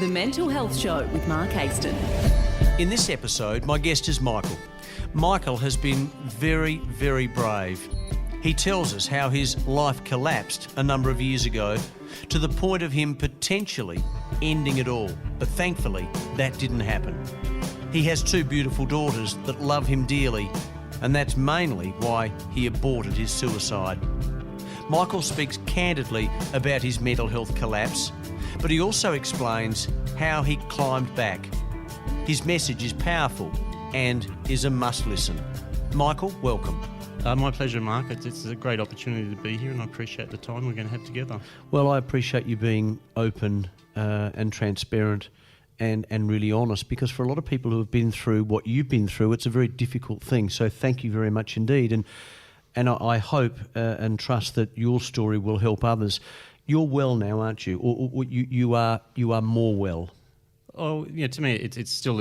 The Mental Health Show with Mark Haston. In this episode, my guest is Michael. Michael has been very, very brave. He tells us how his life collapsed a number of years ago to the point of him potentially ending it all. But thankfully, that didn't happen. He has two beautiful daughters that love him dearly, and that's mainly why he aborted his suicide. Michael speaks candidly about his mental health collapse, but he also explains how he climbed back. His message is powerful and is a must listen. Michael, welcome. My pleasure, Mark. It's a great opportunity to be here, and I appreciate the time we're going to have together. Well, I appreciate you being open and transparent and really honest, because for a lot of people who have been through what you've been through, it's a very difficult thing. So thank you very much indeed. And I hope and trust that your story will help others. You're well now, aren't you? Or you are more well. Oh, yeah. To me, it's still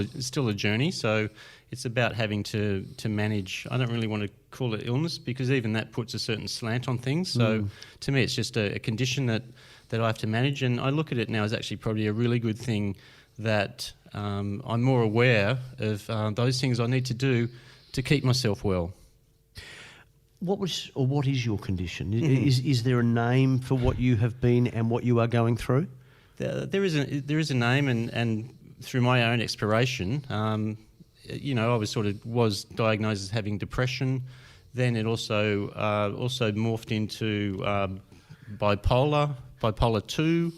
a journey. So it's about having to manage. I don't really want to call it illness, because even that puts a certain slant on things. So to me, it's just a condition that I have to manage, and I look at it now as actually probably a really good thing that I'm more aware of those things I need to do to keep myself well. What is your condition? Is there a name for what you have been and what you are going through? There is a name, and through my own exploration, I was diagnosed as having depression. Then it also morphed into bipolar 2.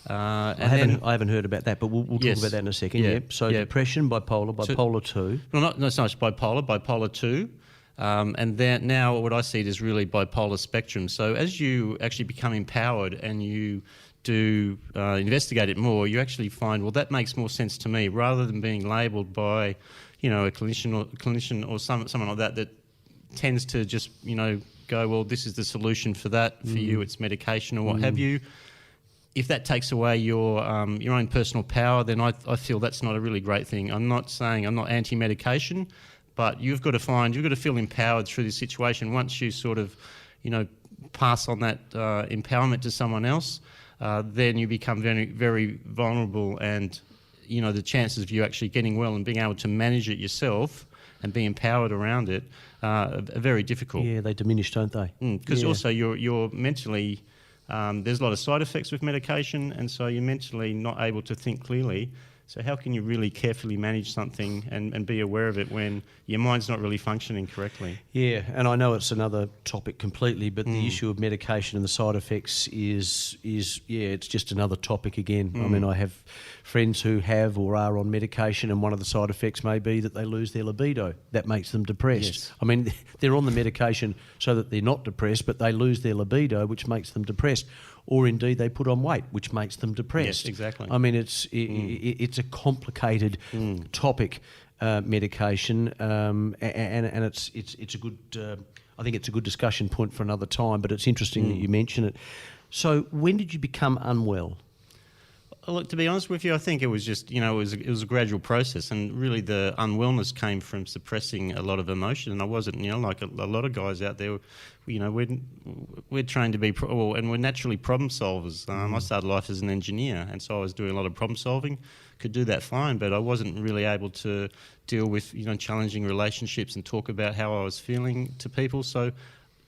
I haven't heard about that, but we'll talk about that in a second. Yeah, yep. So depression, bipolar 2. Well, not so much bipolar 2. And then now what I see it is really bipolar spectrum. So as you actually become empowered and you do investigate it more, you actually find, well, that makes more sense to me, rather than being labelled by, a clinician or someone like that tends to just, go, well, this is the solution for that. For you, it's medication or what have you. If that takes away your own personal power, then I feel that's not a really great thing. I'm not saying I'm not anti-medication, but you've got to feel empowered through this situation. Once you sort of, pass on that empowerment to someone else, then you become very, very vulnerable, and, the chances of you actually getting well and being able to manage it yourself and be empowered around it are very difficult. Yeah, they diminish, don't they? Because also you're mentally... there's a lot of side effects with medication, and so you're mentally not able to think clearly. So how can you really carefully manage something and be aware of it when your mind's not really functioning correctly? Yeah, and I know it's another topic completely, but the issue of medication and the side effects is it's just another topic again. I mean, I have friends who have or are on medication, and one of the side effects may be that they lose their libido. That makes them depressed. Yes. I mean, they're on the medication so that they're not depressed, but they lose their libido, which makes them depressed. Or indeed they put on weight, which makes them depressed. Yes, exactly. I mean, it's a complicated topic, medication, and it's a good. I think it's a good discussion point for another time. But it's interesting that you mention it. So, when did you become unwell? Look, to be honest with you, I think it was just, it was a gradual process, and really the unwellness came from suppressing a lot of emotion. And I wasn't, like a lot of guys out there, we're trained to be, and we're naturally problem solvers. I started life as an engineer, and so I was doing a lot of problem solving, could do that fine, but I wasn't really able to deal with, challenging relationships and talk about how I was feeling to people. So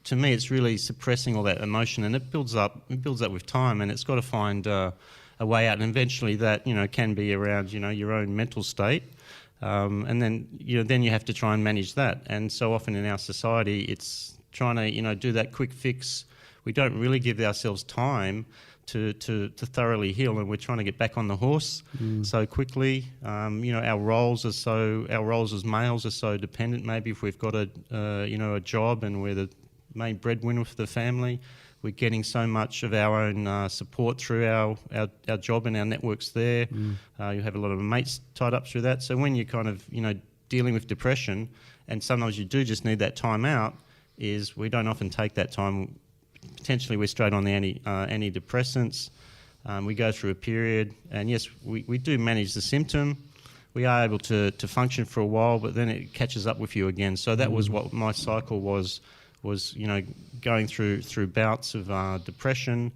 to me, it's really suppressing all that emotion, and it builds up with time, and it's got to find a way out, and eventually that can be around your own mental state, and then you have to try and manage that. And so often in our society, it's trying to do that quick fix. We don't really give ourselves time to thoroughly heal, and we're trying to get back on the horse so quickly. Our roles as males are so dependent. Maybe if we've got a job and we're the main breadwinner for the family, we're getting so much of our own support through our job and our networks there. You have a lot of mates tied up through that. So when you're kind of, dealing with depression, and sometimes you do just need that time out, is we don't often take that time. Potentially we're straight on the antidepressants. We go through a period, and yes, we do manage the symptom. We are able to function for a while, but then it catches up with you again. So that was what my cycle was going through bouts of depression,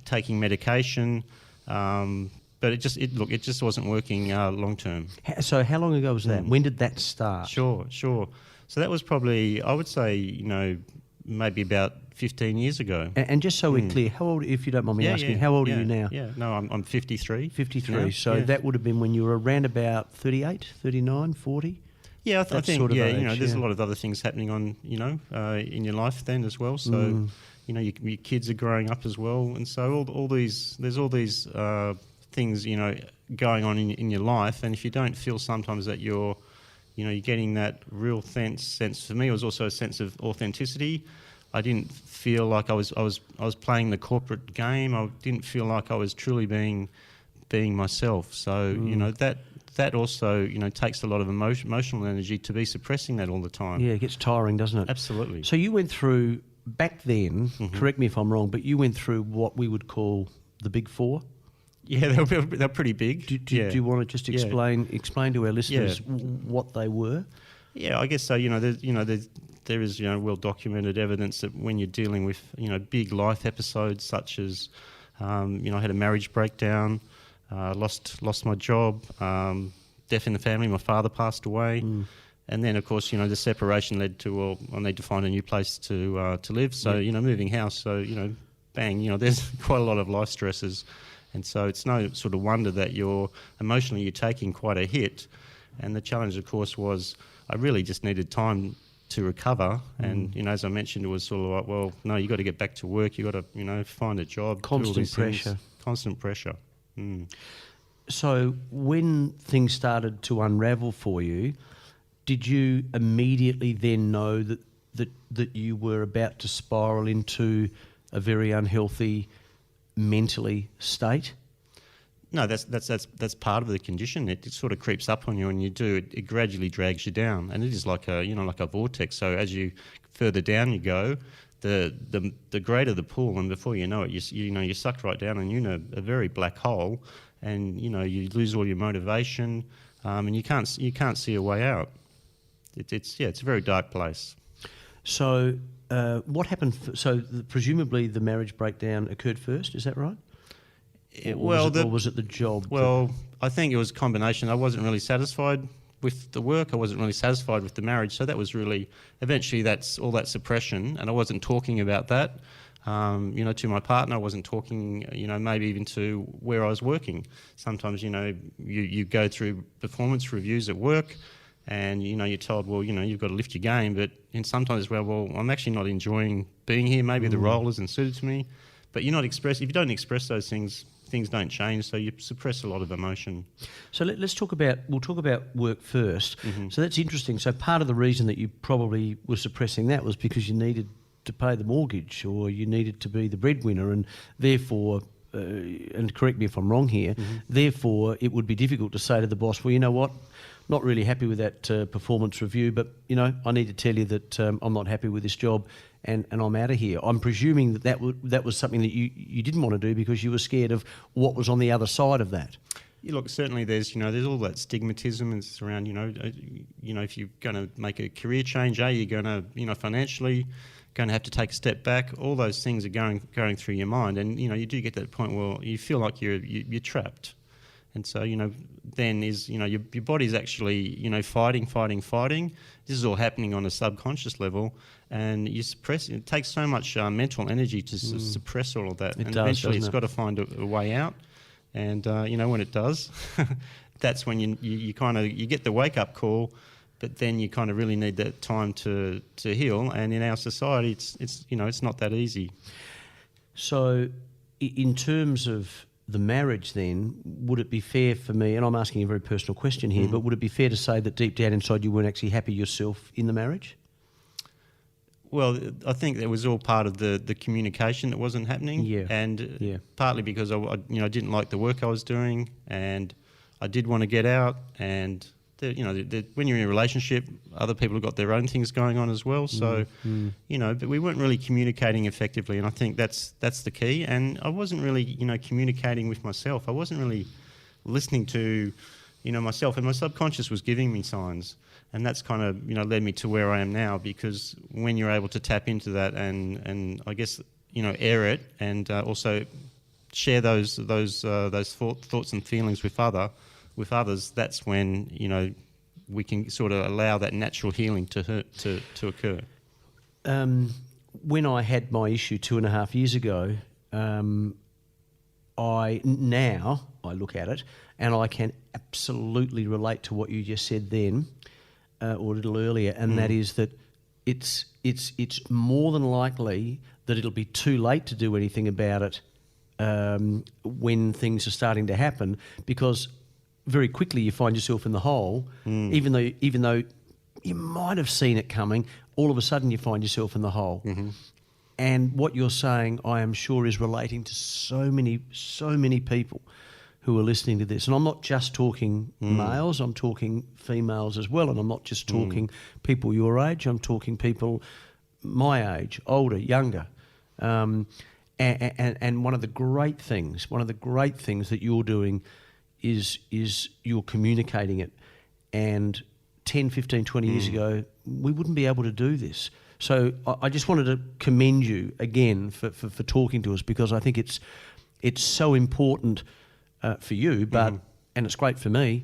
taking medication, But it just wasn't working long term. So how long ago was that? When did that start? Sure. So that was probably, I would say, maybe about 15 years ago. And just so we're clear, how old, if you don't mind me asking, how old are you now? Yeah, no, I'm 53. 53. now. So that would have been when you were around about 38, 39, 40? Yeah, I think, sort of age, there's a lot of other things happening in your life then as well. So, your kids are growing up as well. And so there's all these things, going on in your life. And if you don't feel sometimes that you're getting that real sense, for me, it was also a sense of authenticity. I didn't feel like I was playing the corporate game. I didn't feel like I was truly being myself. So, that also, takes a lot of emotional energy to be suppressing that all the time. Yeah, it gets tiring, doesn't it? Absolutely. So you went through, back then, correct me if I'm wrong, but you went through what we would call the big four? Yeah, they're pretty big. Do you want to just explain to our listeners what they were? Yeah, I guess so. There is well documented evidence that when you're dealing with big life episodes such as I had a marriage breakdown, lost my job, death in the family. My father passed away, and then of course the separation led to I need to find a new place to live. So moving house. So bang, there's quite a lot of life stresses. And so it's no sort of wonder that you're taking quite a hit. And the challenge, of course, was I really just needed time to recover. And, as I mentioned, it was sort of like, well, no, you got to get back to work. You got to, find a job. Constant pressure. Constant pressure. So when things started to unravel for you, did you immediately then know that you were about to spiral into a very unhealthy mentally state? No, that's part of the condition. It sort of creeps up on you, and it gradually drags you down, and it is like a vortex. So as you further down you go, the greater the pull, and before you know it, you're sucked right down, and a very black hole, and you lose all your motivation, and you can't see a way out. It's a very dark place. So what happened? Presumably the marriage breakdown occurred first. Is that right? Or was it the job? Well, I think it was a combination. I wasn't really satisfied with the work. I wasn't really satisfied with the marriage. So that was really, eventually that's all that suppression. And I wasn't talking about that, to my partner. I wasn't talking, maybe even to where I was working. Sometimes, you go through performance reviews at work, and, you're told, well, you've got to lift your game. But sometimes, well, I'm actually not enjoying being here. Maybe the role isn't suited to me. But you're not if you don't express those things don't change, so you suppress a lot of emotion. So we'll talk about work first. So that's interesting. So part of the reason that you probably were suppressing that was because you needed to pay the mortgage, or you needed to be the breadwinner, and therefore, and correct me if I'm wrong here, therefore it would be difficult to say to the boss, well, you know what, not really happy with that performance review, but I need to tell you that I'm not happy with this job, and I'm out of here. I'm presuming that was something that you didn't want to do because you were scared of what was on the other side of that. Yeah, look, certainly there's all that stigmatism and it's around if you're going to make a career change, you're going to financially going to have to take a step back. All those things are going through your mind, and you do get to that point where you feel like you're trapped. And so, then your body's actually, fighting. This is all happening on a subconscious level, and you suppress. It takes so much mental energy to suppress all of that, and eventually it's got to find a way out. And when it does, that's when you get the wake up call, but then you kind of really need that time to heal. And in our society, it's not that easy. So, in terms of the marriage then, would it be fair for me, and I'm asking a very personal question here, but would it be fair to say that deep down inside you weren't actually happy yourself in the marriage? Well, I think that was all part of the communication that wasn't happening, and partly because I didn't like the work I was doing, and I did want to get out, and when you're in a relationship, other people have got their own things going on as well. So, but we weren't really communicating effectively, and I think that's the key. And I wasn't really, communicating with myself. I wasn't really listening to, myself, and my subconscious was giving me signs, and that's kind of, led me to where I am now. Because when you're able to tap into that and I guess, air it, and also share those thoughts and feelings with others, that's when, you know, we can sort of allow that natural healing to occur. When I had my issue 2.5 years ago, I look at it and I can absolutely relate to what you just said then, or a little earlier, and that is that it's more than likely that it'll be too late to do anything about it when things are starting to happen, because very quickly you find yourself in the hole, even though you might have seen it coming. All of a sudden you find yourself in the hole. Mm-hmm. And what you're saying, I am sure, is relating to so many people who are listening to this. And I'm not just talking males, I'm talking females as well. And I'm not just talking people your age, I'm talking people my age, older, younger. And one of the great things that you're doing is you're communicating it. And 10, 15, 20 years ago, we wouldn't be able to do this. So I just wanted to commend you again for talking to us, because I think it's so important for you, but and it's great for me,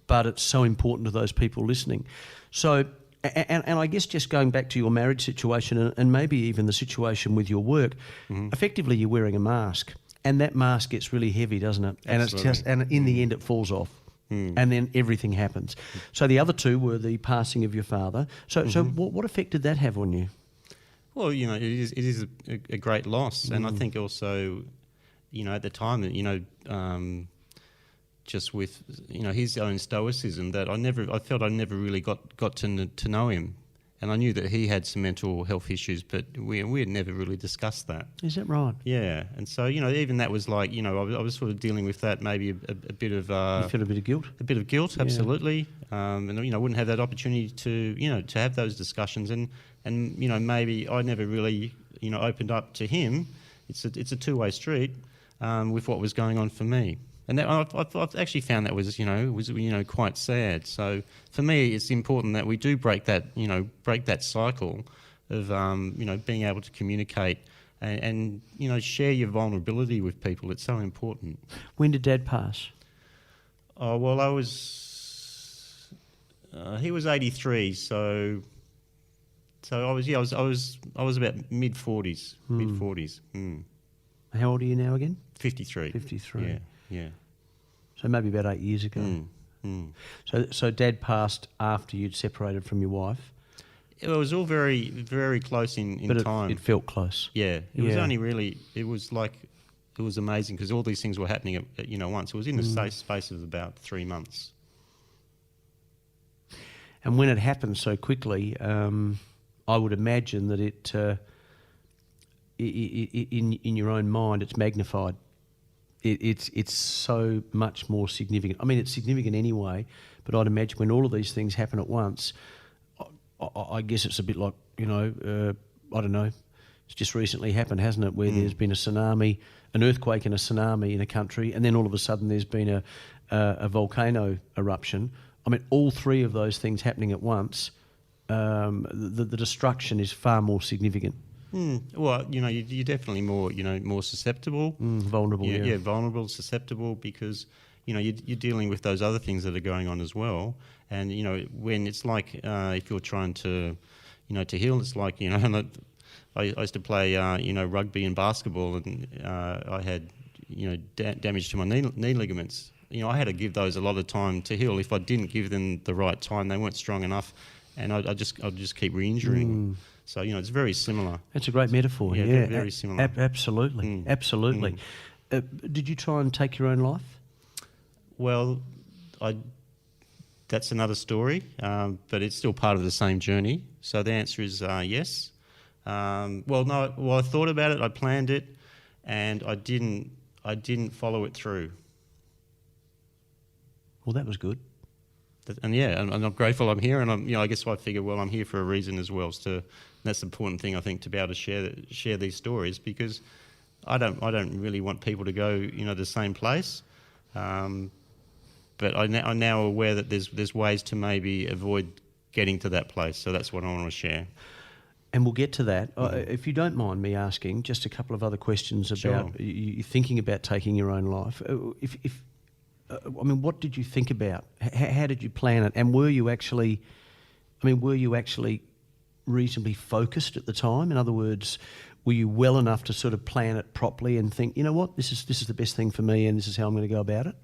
but it's so important to those people listening. So, and I guess just going back to your marriage situation and maybe even the situation with your work, effectively you're wearing a mask, and that mask gets really heavy, doesn't it? And Absolutely. and in the end it falls off. And then everything happens. So the other two were the passing of your father. So what effect did that have on you? Well, you know, it is a great loss, and I think also, you know, at the time, you know, just with, you know, his own stoicism, that I felt I never really got to know him, and I knew that he had some mental health issues, but we had never really discussed that. Is that right? Yeah, and so, you know, even that was like, you know, I was sort of dealing with that, maybe a bit of You felt a bit of guilt? a bit of guilt, Yeah. absolutely. And, you know, I wouldn't have that opportunity to, you know, to have those discussions. And you know, maybe I never really, you know, opened up to him. It's a two-way street with what was going on for me. And that, I've actually found that was quite sad. So for me, it's important that we do break that cycle of, you know, being able to communicate and you know, share your vulnerability with people. It's so important. When did Dad pass? Oh, well, he was 83, so I was about mid-40s. How old are you now again? 53. 53. Yeah. So maybe about 8 years ago. So Dad passed after you'd separated from your wife? It was all very, very close in But time. it felt close. Yeah. It was only really, it was amazing because all these things were happening at you know, once. It was in a space of about 3 months. And when it happened so quickly, I would imagine that it in your own mind, it's magnified. It's so much more significant. I mean, it's significant anyway, but I'd imagine when all of these things happen at once, I guess it's a bit like, you know, I don't know, it's just recently happened, hasn't it, where there's been a tsunami, an earthquake and a tsunami in a country, and then all of a sudden there's been a volcano eruption. I mean, all three of those things happening at once, the destruction is far more significant. Well, you know, you're definitely more susceptible. Vulnerable, yeah. Yeah, vulnerable, susceptible, because, you know, you're dealing with those other things that are going on as well. And, you know, when it's like, if you're trying to, you know, to heal, it's like, you know, I used to play, you know, rugby and basketball, and I had, you know, damage to my knee ligaments. You know, I had to give those a lot of time to heal. If I didn't give them the right time, they weren't strong enough, and I'd just keep re-injuring. So, you know, it's very similar. That's a great metaphor. Yeah, Yeah, very similar. Absolutely, absolutely. Did you try and take your own life? Well, that's another story, but it's still part of the same journey. So the answer is yes. No. Well, I thought about it, I planned it, and I didn't follow it through. Well, that was good. And yeah, and I'm grateful I'm here, and I guess I figure, well, I'm here for a reason as well. That's the important thing, I think, to be able to share these stories, because I don't really want people to go, you know, the same place. But I'm now aware that there's ways to maybe avoid getting to that place. So that's what I want to share. And we'll get to that. Mm-hmm. If you don't mind me asking, just a couple of other questions Sure. about you thinking about taking your own life. What did you think about? How did you plan it? And were you actually reasonably focused at the time? In other words, were you well enough to sort of plan it properly and think, you know what, this is the best thing for me, and this is how I'm going to go about it?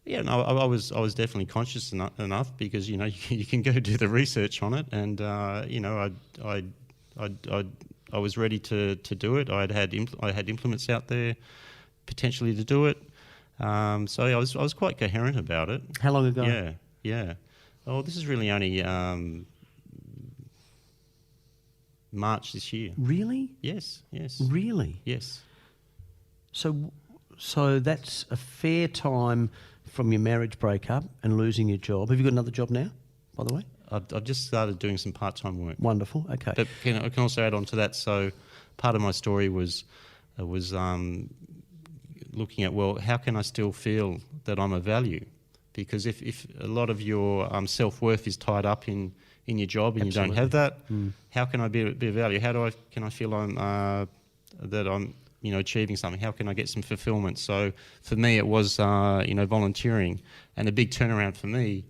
Yeah, no, I was definitely conscious enough because you can go do the research on it, and I was ready to do it. I had implements out there potentially to do it, so I was quite coherent about it. How long ago? Yeah. Oh, this is really only March this year. Really? Yes. Really? Yes. So that's a fair time from your marriage breakup and losing your job. Have you got another job now, by the way? I've just started doing some part-time work. Wonderful. Okay. But I can also add on to that. So part of my story was looking at, well, how can I still feel that I'm of value? Because if a lot of your self-worth is tied up in your job and Absolutely. you don't have that, how can I be of value? Can I feel that I'm achieving something? How can I get some fulfillment? So for me, it was volunteering, and a big turnaround for me,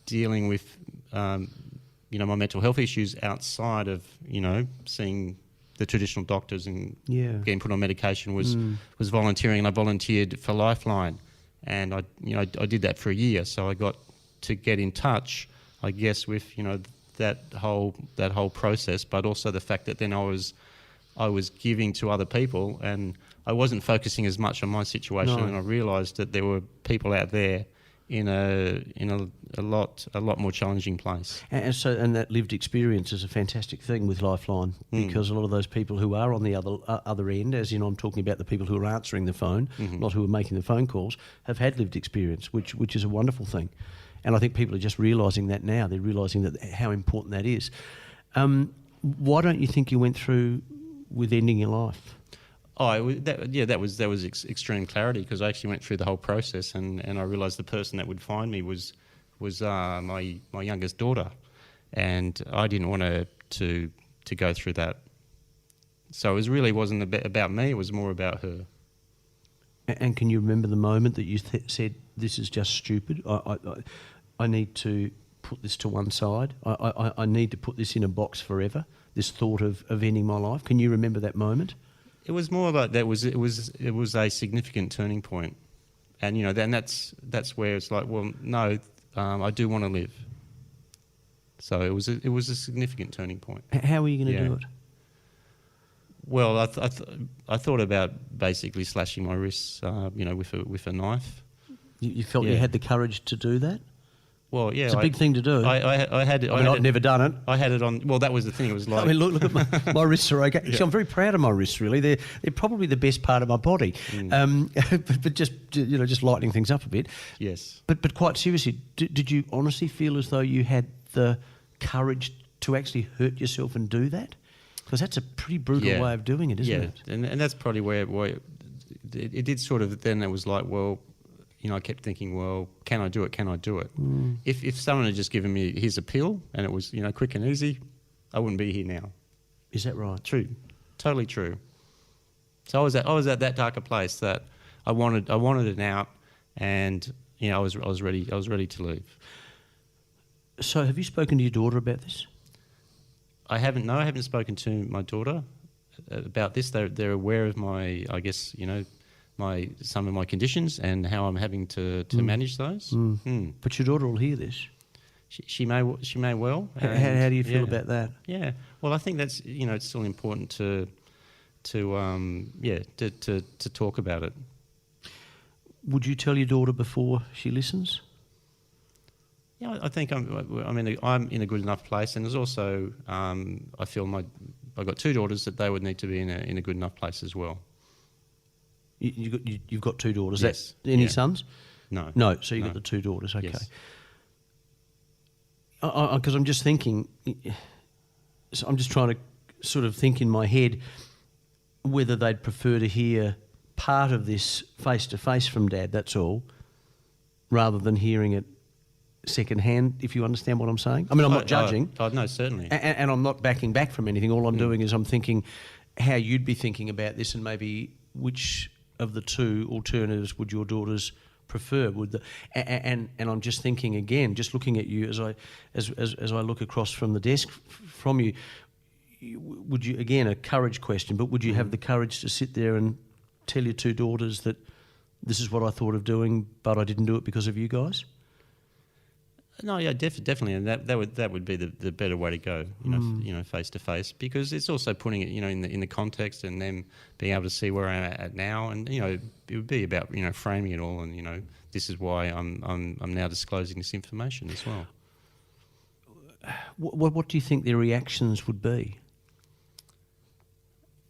dealing with my mental health issues outside of seeing the traditional doctors and getting put on medication was volunteering, and I volunteered for Lifeline, and I did that for a year. So I got to get in touch, I guess, with that whole process, but also the fact that then I was giving to other people, and I wasn't focusing as much on my situation, and I realised that there were people out there in a lot more challenging place. And that lived experience is a fantastic thing with Lifeline, because a lot of those people who are on the other end, as I'm talking about the people who are answering the phone, not who are making the phone calls, have had lived experience, which is a wonderful thing. And I think people are just realising that now. They're realising that how important that is. Why don't you think you went through with ending your life? That was extreme clarity, because I actually went through the whole process, and I realised the person that would find me was my youngest daughter, and I didn't want to go through that. So it wasn't about me; it was more about her. And can you remember the moment that you said, "This is just stupid. I need to put this to one side. I need to put this in a box forever." This thought of ending my life. Can you remember that moment? It was more like that. It was a significant turning point, and then that's where it's like, well, no, I do want to live. So it was a significant turning point. How were you going to do it? Well, I thought about basically slashing my wrists, with a knife. You felt you had the courage to do that? Well, yeah, it's a big thing to do. I had it. I've never done it. I had it on. Well, that was the thing. It was like. Look at my wrists are okay. Actually, I'm very proud of my wrists. Really, they're probably the best part of my body. But just lightening things up a bit. Yes. But quite seriously, did you honestly feel as though you had the courage to actually hurt yourself and do that? Because that's a pretty brutal way of doing it, isn't it? And that's probably where it did sort of. Then it was like, well. I kept thinking, well, can I do it? Can I do it? If someone had just given me, here's a pill, and it was, quick and easy, I wouldn't be here now. Is that right? True, totally true. So I was at that darker place that I wanted it out, and I was ready to leave. So have you spoken to your daughter about this? I haven't. No, I haven't spoken to my daughter about this. They're aware of my, I guess, some of my conditions and how I'm having to manage those. But your daughter will hear this. She may well. How do you feel about that? Yeah. Well, I think that's it's still important to talk about it. Would you tell your daughter before she listens? Yeah, I think I'm in a good enough place, and there's also I feel I've got two daughters that they would need to be in a good enough place as well. You've got two daughters. Yes. Any sons? No. No. So you've got the two daughters. Okay. Yes. Because I'm just thinking, so I'm just trying to sort of think in my head whether they'd prefer to hear part of this face to face from Dad. That's all, rather than hearing it secondhand, if you understand what I'm saying. I mean, I'm not judging. No, certainly. And I'm not backing back from anything. All I'm doing is I'm thinking how you'd be thinking about this, and maybe which of the two alternatives would your daughters prefer? And I'm just thinking again, just looking at you as I look across from the desk from you, would you, again, a courage question, but would you have the courage to sit there and tell your two daughters that this is what I thought of doing, but I didn't do it because of you guys? No, yeah, definitely, and that would be the better way to go, you know, face to face, because it's also putting it, you know, in the context, and them being able to see where I'm at now, and you know, it would be about, you know, framing it all, and you know, this is why I'm now disclosing this information as well. What do you think their reactions would be?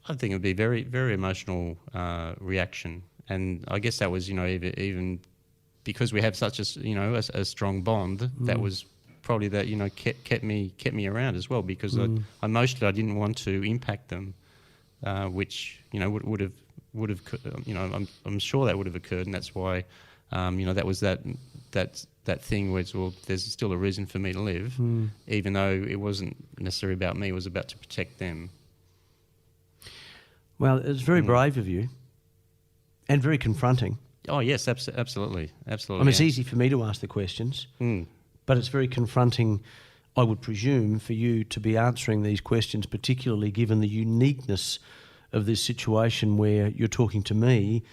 I think it would be very, very emotional reaction, and I guess that was, you know, even because we have such a, you know, a strong bond, that was probably that, you know, kept me around as well, because emotionally I didn't want to impact them, which, you know, would have you know, I'm sure that would have occurred, and that's why, you know, that was that thing where it's, well, there's still a reason for me to live, even though it wasn't necessarily about me, it was about to protect them. Well, it's very brave of you, and very confronting. Oh yes, absolutely. I mean, it's easy for me to ask the questions, but it's very confronting, I would presume, for you to be answering these questions, particularly given the uniqueness of this situation where you're talking to me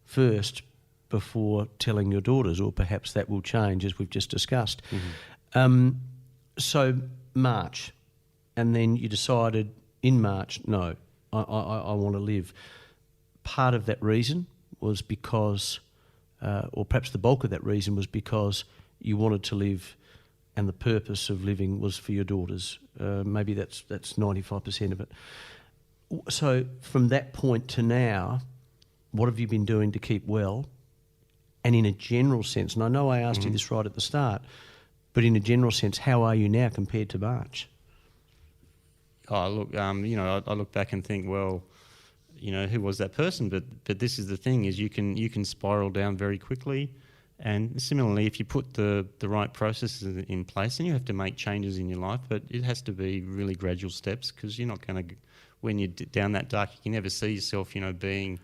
first before telling your daughters, or perhaps that will change as we've just discussed. So March, and then you decided in March, no, I want to live. Part of that reason was because, or perhaps the bulk of that reason was because you wanted to live, and the purpose of living was for your daughters. Maybe that's 95% of it. So from that point to now, what have you been doing to keep well? And in a general sense, and I know I asked you this right at the start, but in a general sense, how are you now compared to March? Oh, look, you know, I look back and think, well, you know, who was that person? But this is the thing, is you can spiral down very quickly. And similarly, if you put the right processes in place, then you have to make changes in your life, but it has to be really gradual steps, because you're not going to, when you're down that dark, you can never see yourself, you know, being,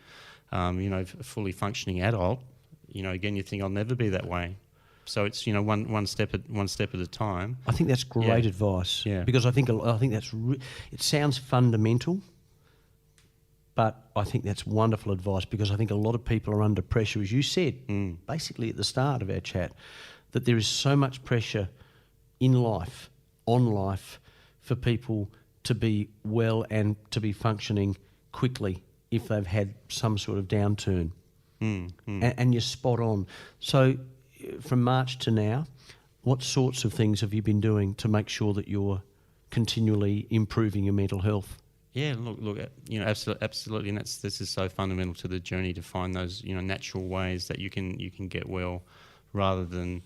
you know, a fully functioning adult. You know, again, you think, I'll never be that way. So it's, you know, one step at a time. I think that's great advice. Yeah. Because I think that's it sounds fundamental, but I think that's wonderful advice, because I think a lot of people are under pressure, as you said, basically at the start of our chat, that there is so much pressure in life, on life, for people to be well and to be functioning quickly if they've had some sort of downturn. And you're spot on. So from March to now, what sorts of things have you been doing to make sure that you're continually improving your mental health? Yeah, look, you know, absolutely, and this is so fundamental to the journey, to find those, you know, natural ways that you can get well, rather than,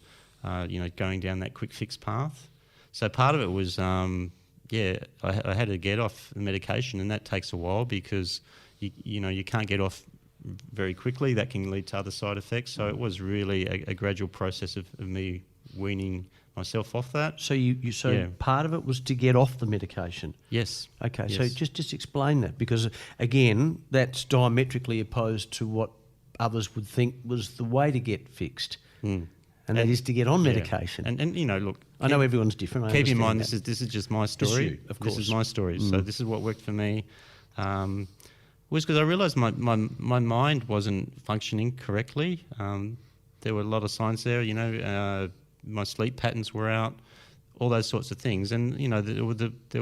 you know, going down that quick fix path. So part of it was, I had to get off the medication, and that takes a while, because you know, you can't get off very quickly. That can lead to other side effects. So it was really a gradual process of me weaning myself off that. So part of it was to get off the medication. Yes. Okay. Yes. So just explain that, because again, that's diametrically opposed to what others would think was the way to get fixed, and that is to get on medication. And you know, look, I know everyone's different. Keep in mind, this is just my story. You, of course. This is my story. So this is what worked for me. Was because I realised my mind wasn't functioning correctly. There were a lot of signs there, you know, my sleep patterns were out, all those sorts of things, and you know, there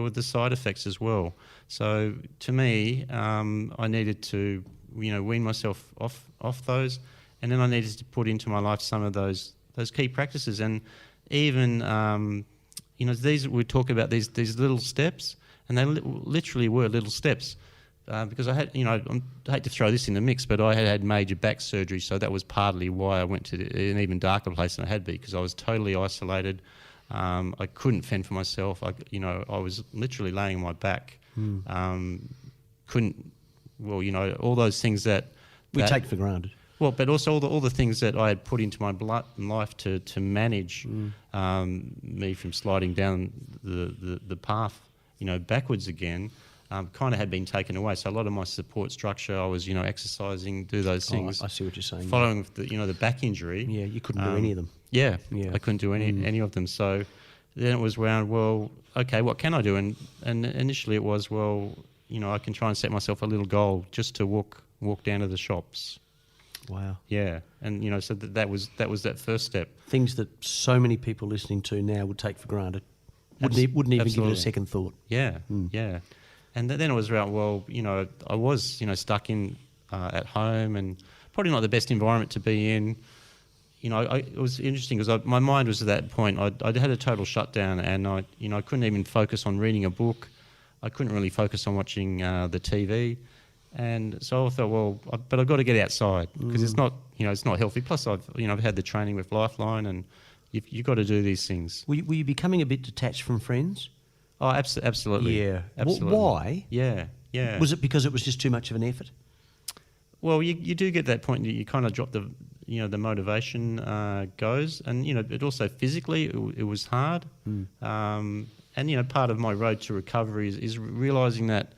were the side effects as well. So to me, I needed to, you know, wean myself off those, and then I needed to put into my life some of those key practices, and even you know, we talk about these little steps, and they literally were little steps. Because I had, you know, I hate to throw this in the mix, but I had major back surgery, so that was partly why I went to an even darker place than I had been, because I was totally isolated. I couldn't fend for myself. I was literally laying on my back. Couldn't, well, you know, all those things that we take for granted. Well, but also all the things that I had put into my life to manage me from sliding down the path, backwards again, kind of had been taken away. So a lot of my support structure, I was, exercising, do those things. I see what you're saying. Following with the back injury. Yeah, you couldn't do any of them. Yeah, Yeah. I couldn't do any of them. So then it was around, well, okay, what can I do? And initially it was, well, I can try and set myself a little goal just to walk down to the shops. Wow. Yeah, and so that was that first step. Things that so many people listening to now would take for granted. Wouldn't even give it a Absolutely. second thought. Yeah, yeah. And then it was around, well, I was, stuck in at home and probably not the best environment to be in. It was interesting because my mind was at that point, I'd had a total shutdown and I couldn't even focus on reading a book. I couldn't really focus on watching the TV. And so I thought, well, but I've got to get outside because it's not, it's not healthy. Plus I've had the training with Lifeline and you've got to do these things. Were you becoming a bit detached from friends? Oh, absolutely. Yeah. Absolutely. Why? Yeah. Was it because it was just too much of an effort? Well, you do get that point that you kind of drop the motivation goes, and it also physically it was hard, and part of my road to recovery is realizing that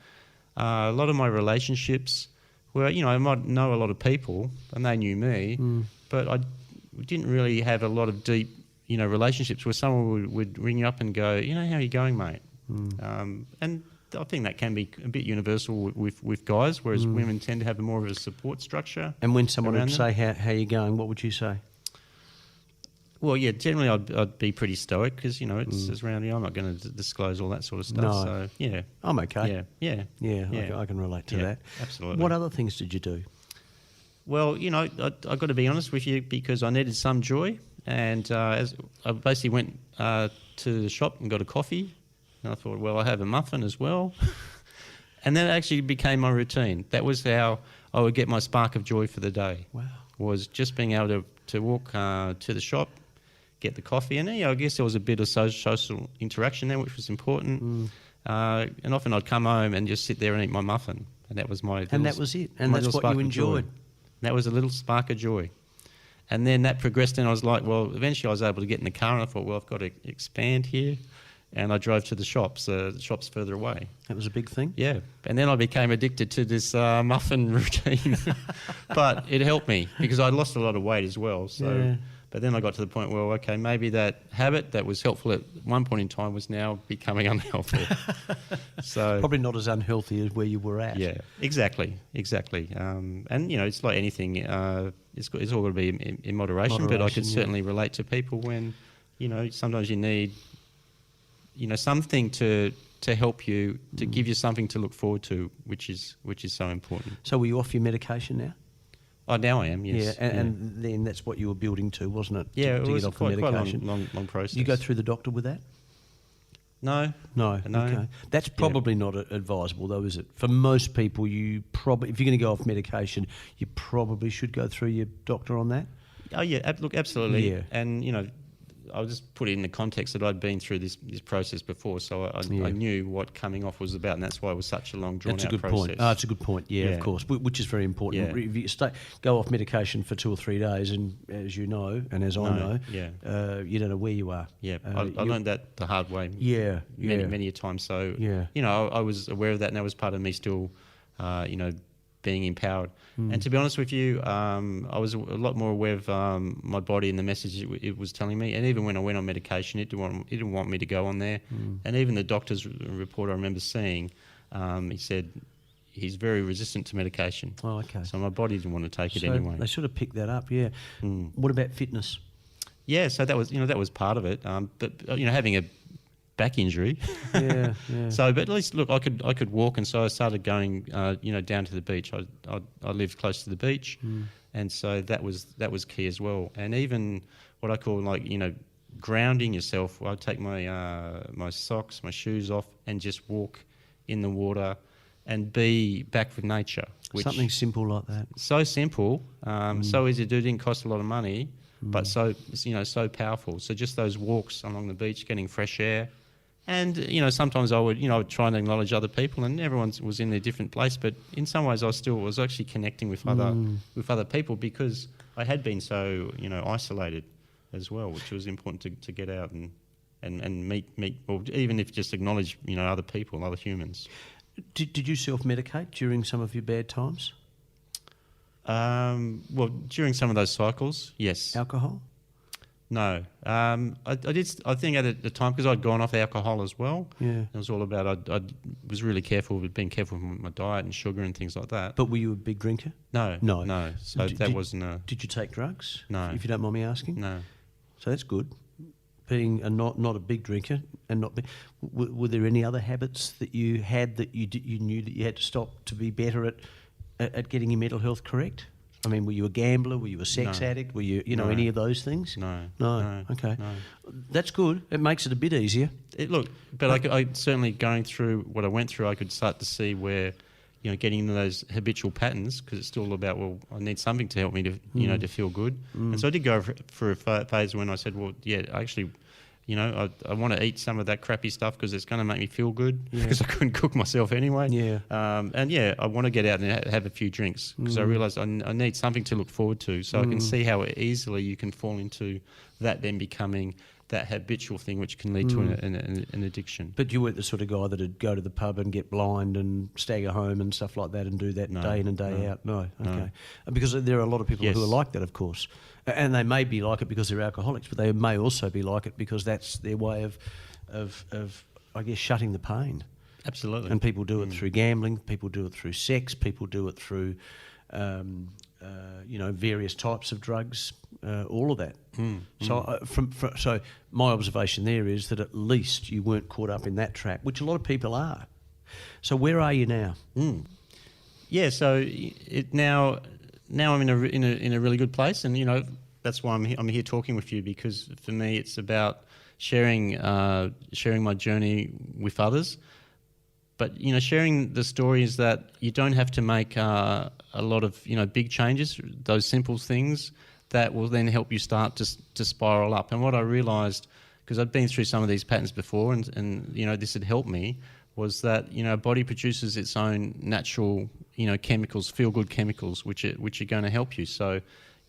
a lot of my relationships were I might know a lot of people and they knew me, but I didn't really have a lot of deep relationships where someone would ring you up and go, how are you going, mate? And I think that can be a bit universal with guys, whereas women tend to have more of a support structure. And when someone would them. say, how are you going, what would you say? Well, yeah, generally I'd be pretty stoic because, it's around here. I'm not going to disclose all that sort of stuff. No. So, yeah. I'm okay. Yeah. I can relate to Yeah, that. absolutely. What other things did you do? Well, I've got to be honest with you because I needed some joy. And as I basically went to the shop and got a coffee. And I thought, well, I have a muffin as well. And that actually became my routine. That was how I would get my spark of joy for the day. Wow. Was just being able to walk to the shop, get the coffee. And I guess there was a bit of social interaction there, which was important. And often I'd come home and just sit there and eat my muffin. And that was my... And that was it. And that's what you enjoyed. That was a little spark of joy. And then that progressed and I was like, well, eventually I was able to get in the car and I thought, well, I've got to expand here. And I drove to the shops further away. That was a big thing? Yeah. And then I became addicted to this muffin routine. But it helped me because I'd lost a lot of weight as well. So, yeah. But then I got to the point where, okay, maybe that habit that was helpful at one point in time was now becoming unhealthy. So probably not as unhealthy as where you were at. Yeah, exactly. And, it's like anything. It's all got to be in moderation, but I could certainly relate to people when, sometimes you need... something to help you, to give you something to look forward to, which is so important. So were you off your medication now? Oh, now I am, yes. Yeah, and then that's what you were building to, wasn't it? Yeah, to it was get off quite the medication. a long process. You go through the doctor with that? No. Okay. That's probably not advisable, though, is it? For most people, you probably, if you're going to go off medication, you probably should go through your doctor on that. Oh, yeah, look, absolutely. Yeah. And, I'll just put it in the context that I'd been through this process before, so I knew what coming off was about, and that's why it was such a long, drawn-out process. Point. It's a good point. Yeah, of course, which is very important. Yeah. If you go off medication for 2 or 3 days, and as you know, and as I know, you don't know where you are. Yeah, I learned that the hard way. Many a time. So, I was aware of that, and that was part of me still, being empowered. And to be honest with you, I was a lot more aware of my body and the message it was telling me. And even when I went on medication, it didn't want me to go on there. And even the doctor's report I remember seeing, he said he's very resistant to medication. Oh, okay. So my body didn't want to take it anyway. They sort of picked that up, yeah. What about fitness? Yeah, so that was part of it. But having a back injury. Yeah. So, but at least look, I could walk, and so I started going, down to the beach. I lived close to the beach, and so that was key as well. And even what I call grounding yourself. I'd take my socks, my shoes off, and just walk in the water, and be back with nature. Something simple like that. So simple, so easy to do. Didn't cost a lot of money, but so powerful. So just those walks along the beach, getting fresh air. And, sometimes I would try and acknowledge other people, and everyone was in their different place. But in some ways, I still was actually connecting with other people, because I had been so, isolated as well, which was important to get out and meet, or even if just acknowledge, other people, other humans. Did you self-medicate during some of your bad times? Well, during some of those cycles, yes. Alcohol? No. I did. I think at the time, because I'd gone off alcohol as well. Yeah. It was all about, I was really careful with being careful with my diet and sugar and things like that. But were you a big drinker? No. So that wasn't a... Did you take drugs? No. If you don't mind me asking? No. So that's good. Being not a big drinker and not... Were there any other habits that you had that you knew that you had to stop to be better at getting your mental health correct? I mean, were you a gambler? Were you a sex addict? Were you, No. any of those things? No. Okay. No. That's good. It makes it a bit easier. I certainly, going through what I went through, I could start to see where, getting into those habitual patterns, because it's still about, well, I need something to help me to, to feel good. And so I did go for a phase when I said, well, yeah, actually, I want to eat some of that crappy stuff because it's going to make me feel good, because I couldn't cook myself anyway. Yeah. I want to get out and have a few drinks, because I realised I need something to look forward to. So I can see how easily you can fall into that then becoming that habitual thing, which can lead to an addiction. But you weren't the sort of guy that'd go to the pub and get blind and stagger home and stuff like that and do that day in and day out. No, okay. Because there are a lot of people who are like that, of course. And they may be like it because they're alcoholics, but they may also be like it because that's their way of I guess, shutting the pain. Absolutely. And people do it through gambling, people do it through sex, people do it through, various types of drugs, all of that. So my observation there is that at least you weren't caught up in that trap, which a lot of people are. So where are you now? Yeah, so now I'm in a really good place, and that's why I'm here talking with you, because for me it's about sharing my journey with others, but sharing the stories that you don't have to make a lot of big changes, those simple things that will then help you start to spiral up. And what I realised, because I'd been through some of these patterns before, and this had helped me, was that body produces its own natural chemicals, feel-good chemicals, which are going to help you. So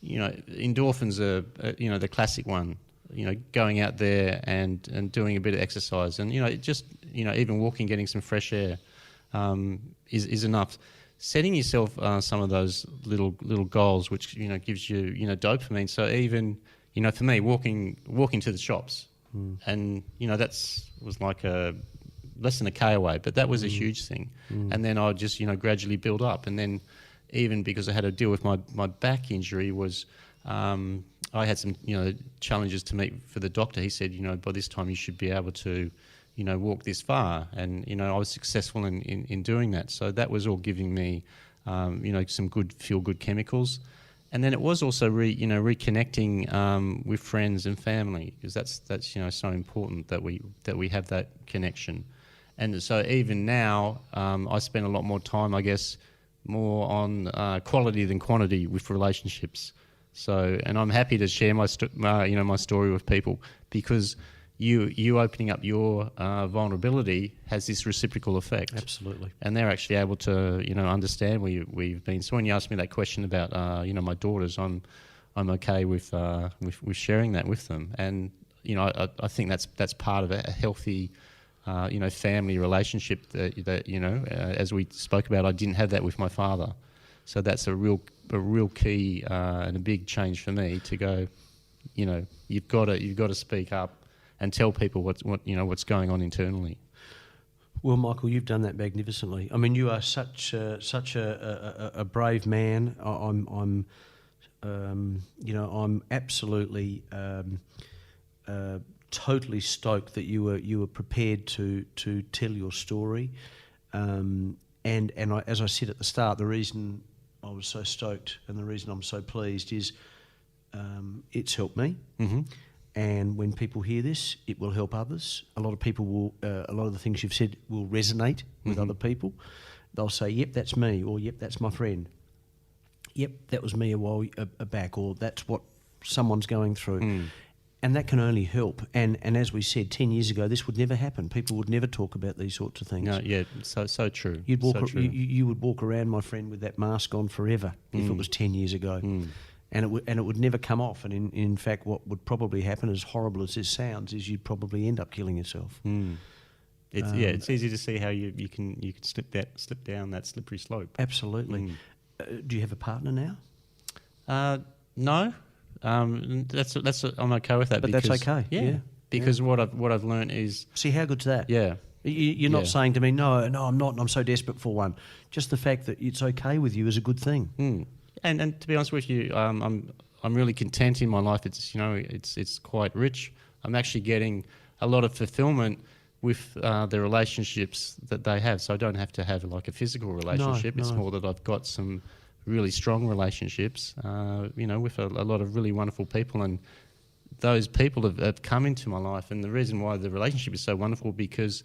endorphins are the classic one. Going out there and doing a bit of exercise, and even walking, getting some fresh air is enough. Setting yourself some of those little goals, which gives you dopamine. So even for me, walking to the shops, and that's was like less than a K away, but that was a huge thing. And then I just gradually build up, and then even because I had to deal with my back injury, was I had some challenges to meet for the doctor. He said by this time you should be able to walk this far, and I was successful in doing that. So that was all giving me some good feel-good chemicals. And then it was also reconnecting with friends and family, because that's so important that we have that connection. And so even now I spend a lot more time, I guess, more on quality than quantity with relationships. So, and I'm happy to share my story with people, because you opening up your vulnerability has this reciprocal effect. Absolutely. And they're actually able to understand where we've been. So when you asked me that question about my daughters, I'm okay with sharing that with them. And I think that's part of a healthy family relationship that as we spoke about, I didn't have that with my father. So that's a real key and a big change for me to go. You've got to speak up and tell people what's going on internally. Well, Michael, you've done that magnificently. I mean, you are such a brave man. I'm absolutely totally stoked that you were prepared to tell your story. And as I said at the start, the reason I was so stoked and the reason I'm so pleased is it's helped me. Mm-hmm. And when people hear this, it will help others. A lot of people will, a lot of the things you've said will resonate with other people. They'll say, yep, that's me, or yep, that's my friend. Yep, that was me a while back, or that's what someone's going through. And that can only help. And as we said, 10 years ago, this would never happen. People would never talk about these sorts of things. No, yeah, so true. You'd walk, so true. You would walk around, my friend, with that mask on forever if it was 10 years ago. And it would never come off. And in fact, what would probably happen, as horrible as this sounds, is you'd probably end up killing yourself. It's easy to see how you can slip down that slippery slope. Absolutely. Do you have a partner now? No. That's I'm okay with that. But because, that's okay. Yeah. Because what I've learned is, see, how good's that? Yeah. You're not saying to me, no, I'm not, and I'm so desperate for one. Just the fact that it's okay with you is a good thing. And to be honest with you, I'm really content in my life. It's quite rich. I'm actually getting a lot of fulfillment with the relationships that they have. So I don't have to have like a physical relationship. No. It's more that I've got some really strong relationships, with a lot of really wonderful people, and those people have come into my life. And the reason why the relationship is so wonderful, because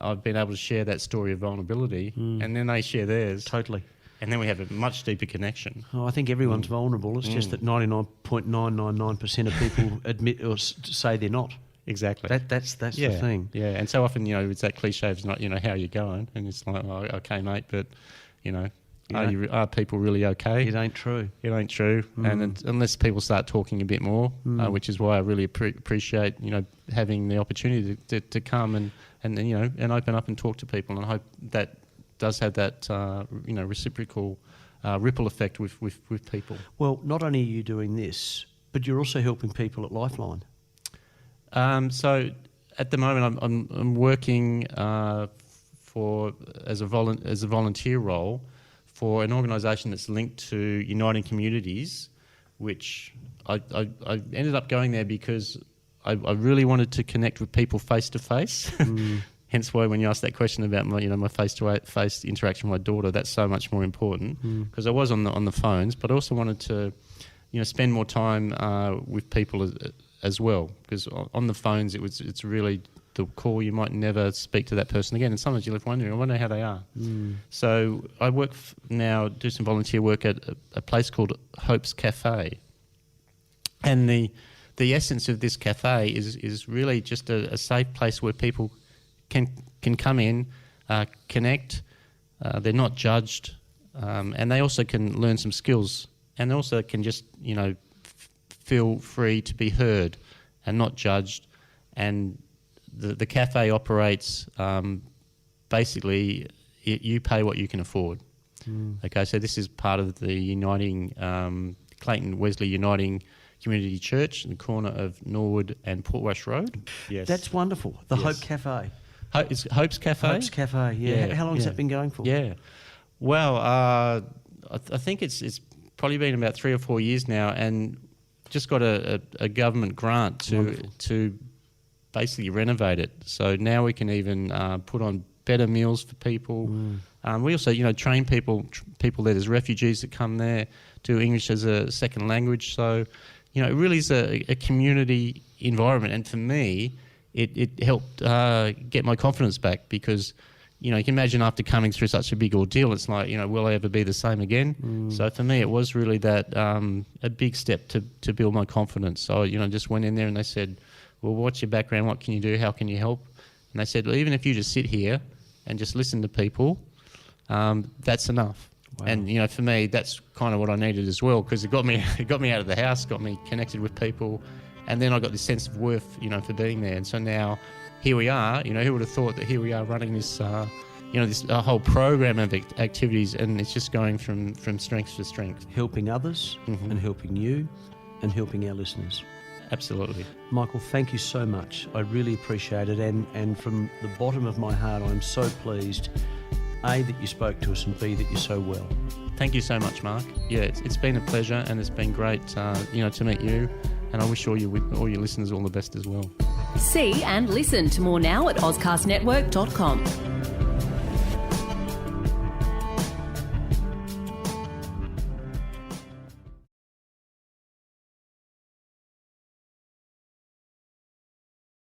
I've been able to share that story of vulnerability, and then they share theirs. Totally. And then we have a much deeper connection. Oh, I think everyone's vulnerable. It's just that 99.999% of people admit or say they're not. Exactly. That's the thing. Yeah, and so often, it's that cliche of not, how are you going? And it's like, oh, okay, mate, but, are people really okay? It ain't true. It ain't true. And unless people start talking a bit more, which is why I really appreciate, having the opportunity to come and open up and talk to people. And I hope that does have that, reciprocal ripple effect with people. Well, not only are you doing this, but you're also helping people at Lifeline. So at the moment, I'm working as a volunteer role for an organisation that's linked to Uniting Communities, which I ended up going there because I really wanted to connect with people face to face. Hence why when you asked that question about my face to face interaction with my daughter, that's so much more important, because I was on the phones, but I also wanted to spend more time with people as well, because on the phones it's really the call, you might never speak to that person again, and sometimes you're left wondering, I wonder how they are. So I do some volunteer work at a place called Hope's Cafe, and the essence of this cafe is really just a safe place where people can come in, connect, they're not judged, and they also can learn some skills, and they also can just feel free to be heard and not judged. And the cafe operates basically you pay what you can afford. Okay, so this is part of the Uniting Clayton Wesley Uniting Community Church in the corner of Norwood and Portrush Road. Yes, that's wonderful. The Hope Cafe. It's Hope's Cafe. Hope's Cafe. Yeah. How long has that been going for? Yeah. Well, I think it's probably been about 3 or 4 years now, and just got a government grant to basically renovate it. So now we can even put on better meals for people. We also, train people there. There's refugees that come there, do English as a second language. So, it really is a community environment. And for me, it helped get my confidence back, because, you can imagine after coming through such a big ordeal, it's like, will I ever be the same again? So for me, it was really that a big step to build my confidence. So, just went in there and they said, well, what's your background? What can you do? How can you help? And they said, well, even if you just sit here and just listen to people, that's enough. Wow. And, for me, that's kind of what I needed as well, because it got me out of the house, got me connected with people, and then I got this sense of worth, for being there. And so now here we are, who would have thought that here we are running this, this whole program of activities, and it's just going from strength to strength. Helping others and helping you and helping our listeners. Absolutely. Michael, thank you so much. I really appreciate it, and from the bottom of my heart, I'm so pleased, A, that you spoke to us, and B, that you're so well. Thank you so much, Mark. Yeah, it's been a pleasure, and it's been great, to meet you, and I wish all your listeners all the best as well. See and listen to more now at auscastnetwork.com.